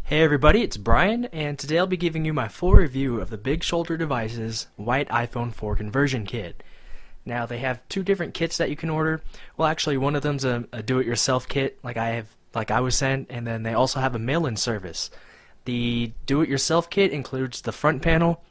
Hey everybody, it's Brian, and today I'll be giving you my full review of the Big Shoulder Devices White iPhone 4 Conversion Kit. Now, they have two different kits that you can order. Well, actually, one of them's a do-it-yourself kit, like I was sent, and then they also have a mail-in service. The do-it-yourself kit includes the front panel,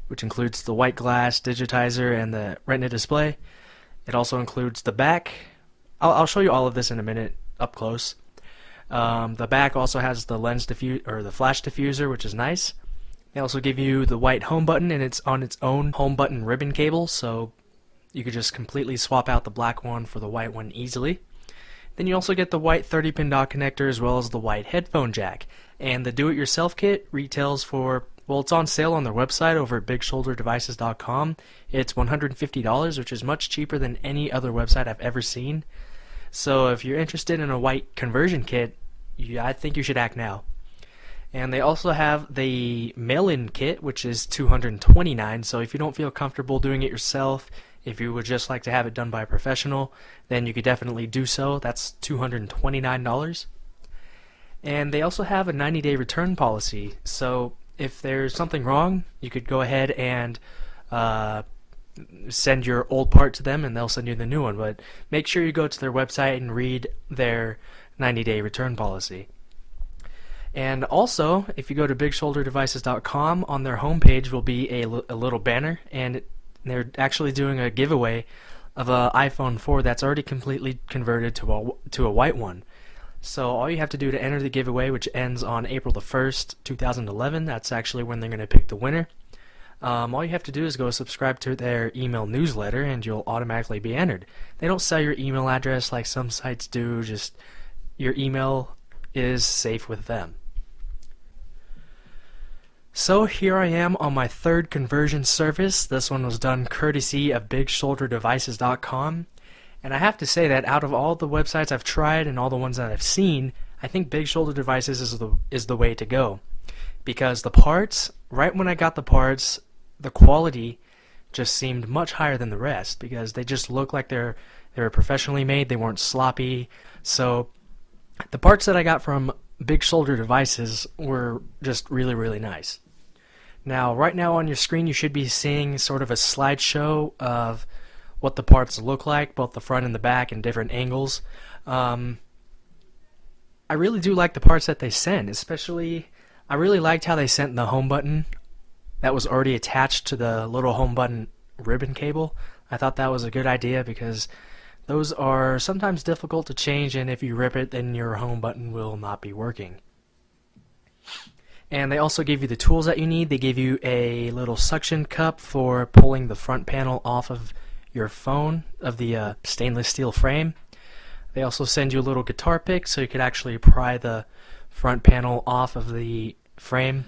which includes the white glass, digitizer, and the retina display. It also includes the back. I'll show you all of this in a minute, up close. The back also has the the flash diffuser, which is nice. They also give you the white home button, and it's on its own home button ribbon cable, so you could just completely swap out the black one for the white one easily. Then you also get the white 30-pin dock connector as well as the white headphone jack. And the do-it-yourself kit retails for, well, it's on sale on their website over at bigShoulderDevices.com. It's $150, which is much cheaper than any other website I've ever seen. So if you're interested in a white conversion kit, I think you should act now. And they also have the mail-in kit, which is $229. So if you don't feel comfortable doing it yourself, if you would just like to have it done by a professional, then you could definitely do so. That's $229. And they also have a 90-day return policy. So if there's something wrong, you could go ahead and send your old part to them and they'll send you the new one, but make sure you go to their website and read their 90-day return policy. And also, if you go to BigShoulderDevices.com, on their homepage will be a little banner, and they're actually doing a giveaway of an iPhone 4 that's already completely converted to a white one. So all you have to do to enter the giveaway, which ends on April the 1st, 2011, that's actually when they're going to pick the winner. All you have to do is go subscribe to their email newsletter and you'll automatically be entered. They don't sell your email address like some sites do, just your email is safe with them. So here I am on my third conversion service. This one was done courtesy of BigShoulderDevices.com. And I have to say that out of all the websites I've tried and all the ones that I've seen, I think Big Shoulder Devices is the way to go. Because the parts, right when I got the parts, the quality just seemed much higher than the rest because they just look like they were professionally made. They weren't sloppy. So the parts that I got from Big Shoulder Devices were just really, really nice. Now, right now on your screen, you should be seeing sort of a slideshow of what the parts look like, both the front and the back, in different angles. I really do like the parts that they sent, especially I really liked how they sent the home button that was already attached to the little home button ribbon cable. I thought that was a good idea because those are sometimes difficult to change, and if you rip it, then your home button will not be working. And they also give you the tools that you need. They give you a little suction cup for pulling the front panel off of your phone, of the stainless steel frame. They also send you a little guitar pick so you could actually pry the front panel off of the frame.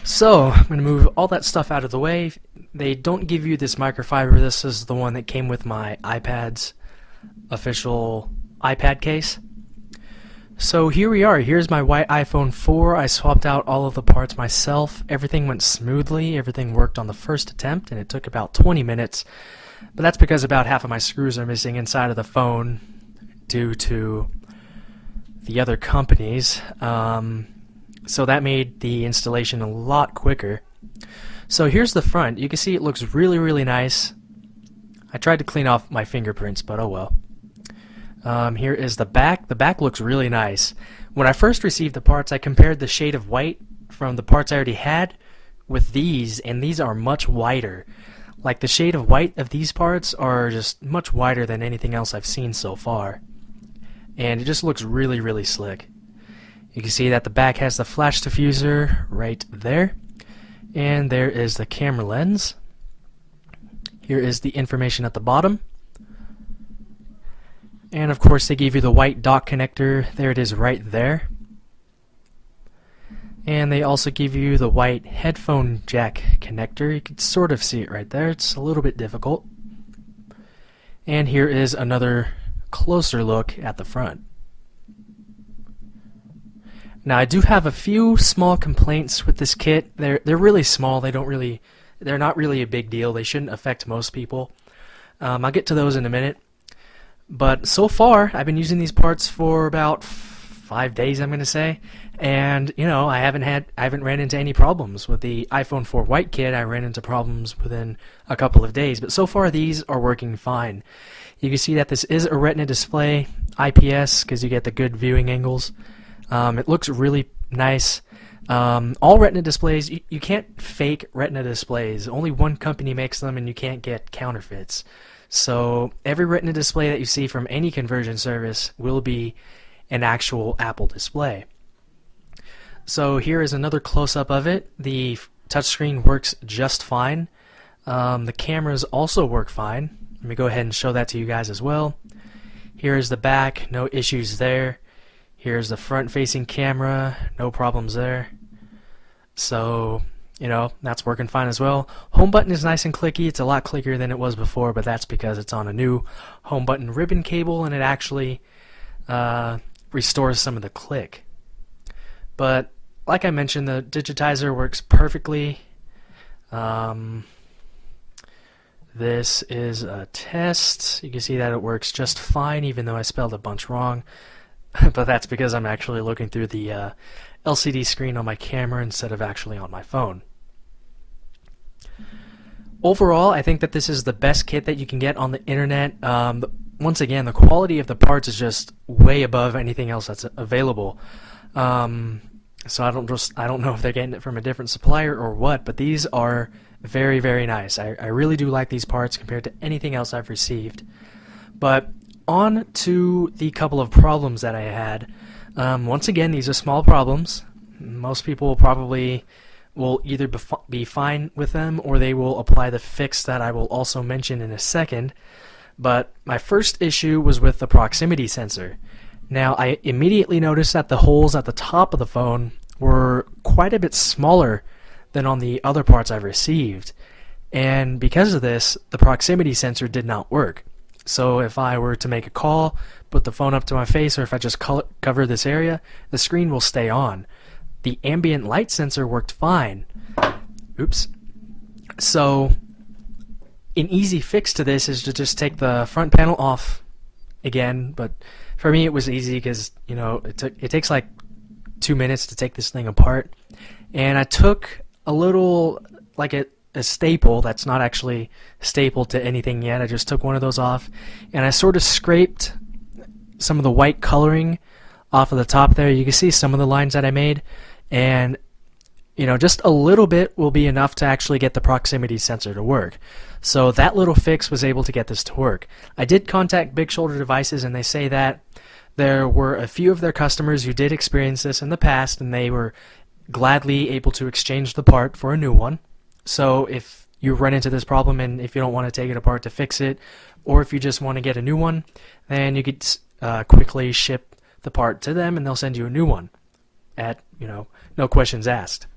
So I'm going to move all that stuff out of the way. They don't give you this microfiber. This is the one that came with my iPad's official iPad case. So here we are. Here's my white iPhone 4. I swapped out all of the parts myself. Everything went smoothly. Everything worked on the first attempt, and it took about 20 minutes. But that's because about half of my screws are missing inside of the phone due to the other companies. So that made the installation a lot quicker. So here's the front. You can see it looks really, really nice. I tried to clean off my fingerprints, but oh well. Here is the back. The back looks really nice. When I first received the parts, I compared the shade of white from the parts I already had with these, and these are much whiter. Like the shade of white of these parts are just much whiter than anything else I've seen so far. And it just looks really, really slick. You can see that the back has the flash diffuser right there. And there is the camera lens. Here is the information at the bottom. And of course they give you the white dock connector. There it is right there. And they also give you the white headphone jack connector. You can sort of see it right there. It's a little bit difficult. And here is another closer look at the front. Now I do have a few small complaints with this kit. They're really small. They're not really a big deal. They shouldn't affect most people. I'll get to those in a minute. But so far, I've been using these parts for about 5 days, I'm gonna say, and I haven't ran into any problems with the iPhone 4 White kit. I ran into problems within a couple of days, but so far these are working fine. You can see that this is a Retina display, IPS, because you get the good viewing angles. It looks really nice. All Retina displays, you can't fake Retina displays. Only one company makes them, and you can't get counterfeits. So every Retina display that you see from any conversion service will be an actual Apple display. So here is another close-up of it. The touchscreen works just fine. The cameras also work fine. Let me go ahead and show that to you guys as well. Here is the back, no issues there. Here's the front-facing camera, no problems there. So, that's working fine as well. Home button is nice and clicky. It's a lot clickier than it was before, but that's because it's on a new home button ribbon cable, and it actually restores some of the click. But like I mentioned, the digitizer works perfectly. This is a test. You can see that it works just fine, even though I spelled a bunch wrong. But that's because I'm actually looking through the LCD screen on my camera instead of actually on my phone. Overall, I think that this is the best kit that you can get on the internet. Once again, the quality of the parts is just way above anything else that's available. So I don't know if they're getting it from a different supplier or what, but these are very, very nice. I really do like these parts compared to anything else I've received. But on to the couple of problems that I had. Once again, these are small problems. Most people probably will either be fine with them, or they will apply the fix that I will also mention in a second. But my first issue was with the proximity sensor. Now, I immediately noticed that the holes at the top of the phone were quite a bit smaller than on the other parts I've received. And because of this, the proximity sensor did not work. So if I were to make a call, put the phone up to my face, or if I just cover this area, the screen will stay on. The ambient light sensor worked fine. Oops. So an easy fix to this is to just take the front panel off again, but for me it was easy because it takes like 2 minutes to take this thing apart. And I took a little, like a staple that's not actually stapled to anything yet. I just took one of those off, and I sort of scraped some of the white coloring off of the top there. You can see some of the lines that I made, and just a little bit will be enough to actually get the proximity sensor to work. So that little fix was able to get this to work. I did contact Big Shoulder Devices, and they say that there were a few of their customers who did experience this in the past, and they were gladly able to exchange the part for a new one. So if you run into this problem and if you don't want to take it apart to fix it, or if you just want to get a new one, then you could quickly ship the part to them and they'll send you a new one at, no questions asked.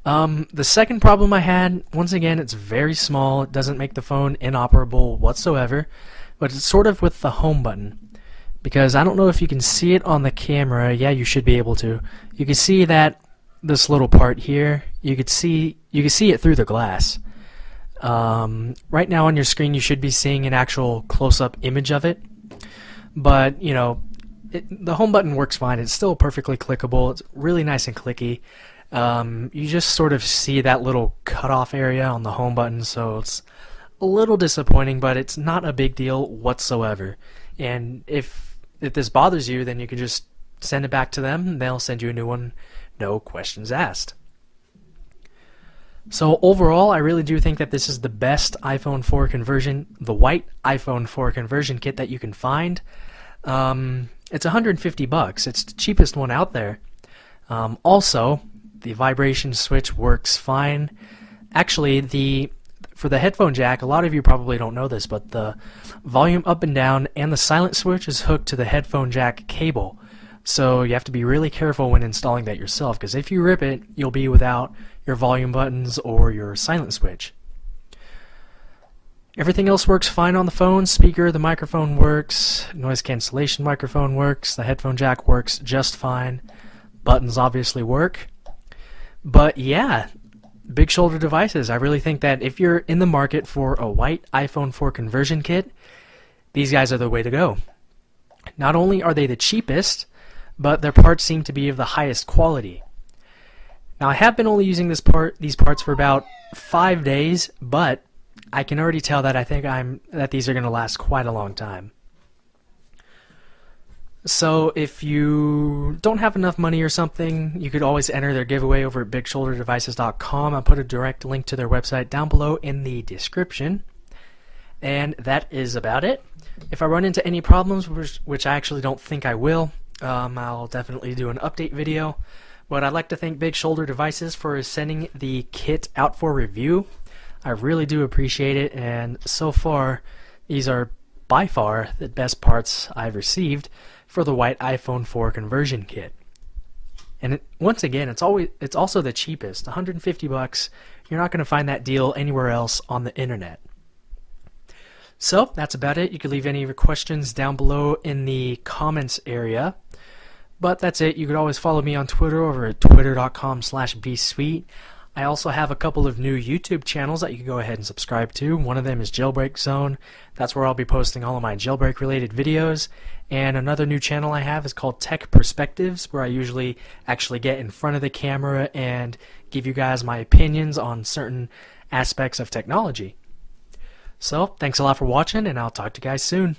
The second problem I had, once again, it's very small. It doesn't make the phone inoperable whatsoever, but it's sort of with the home button. Because I don't know if you can see it on the camera. Yeah, you should be able to. You can see that this little part here, you can see it through the glass. Right now on your screen you should be seeing an actual close-up image of it, but the home button works fine. It's still perfectly clickable. It's really nice and clicky. You just sort of see that little cutoff area on the home button, so it's a little disappointing, but it's not a big deal whatsoever. And if this bothers you, then you can just send it back to them and they'll send you a new one, no questions asked. So overall, I really do think that this is the best iPhone 4 conversion, the white iPhone 4 conversion kit that you can find. It's $150. It's the cheapest one out there. Also, the vibration switch works fine. Actually, for the headphone jack, a lot of you probably don't know this, but the volume up and down and the silent switch is hooked to the headphone jack cable. So you have to be really careful when installing that yourself, because if you rip it, you'll be without your volume buttons or your silent switch. Everything else works fine on the phone. Speaker, the microphone works, noise cancellation microphone works, the headphone jack works just fine. Buttons obviously work. But yeah, Big Shoulder Devices. I really think that if you're in the market for a white iPhone 4 conversion kit, these guys are the way to go. Not only are they the cheapest, but their parts seem to be of the highest quality. Now I have been only using these parts for about 5 days, but I can already tell that I think that these are going to last quite a long time. So if you don't have enough money or something, you could always enter their giveaway over at bigshoulderdevices.com. I'll put a direct link to their website down below in the description. And that is about it. If I run into any problems, which I actually don't think I will, I'll definitely do an update video. But I'd like to thank Big Shoulder Devices for sending the kit out for review. I really do appreciate it, and so far, these are by far the best parts I've received for the white iPhone 4 conversion kit. And once again, it's also the cheapest, 150 bucks. You're not going to find that deal anywhere else on the internet. So that's about it. You can leave any of your questions down below in the comments area. But that's it. You could always follow me on Twitter over at twitter.com/bsweet. I also have a couple of new YouTube channels that you can go ahead and subscribe to. One of them is Jailbreak Zone. That's where I'll be posting all of my jailbreak related videos. And another new channel I have is called Tech Perspectives, where I usually actually get in front of the camera and give you guys my opinions on certain aspects of technology. So thanks a lot for watching, and I'll talk to you guys soon.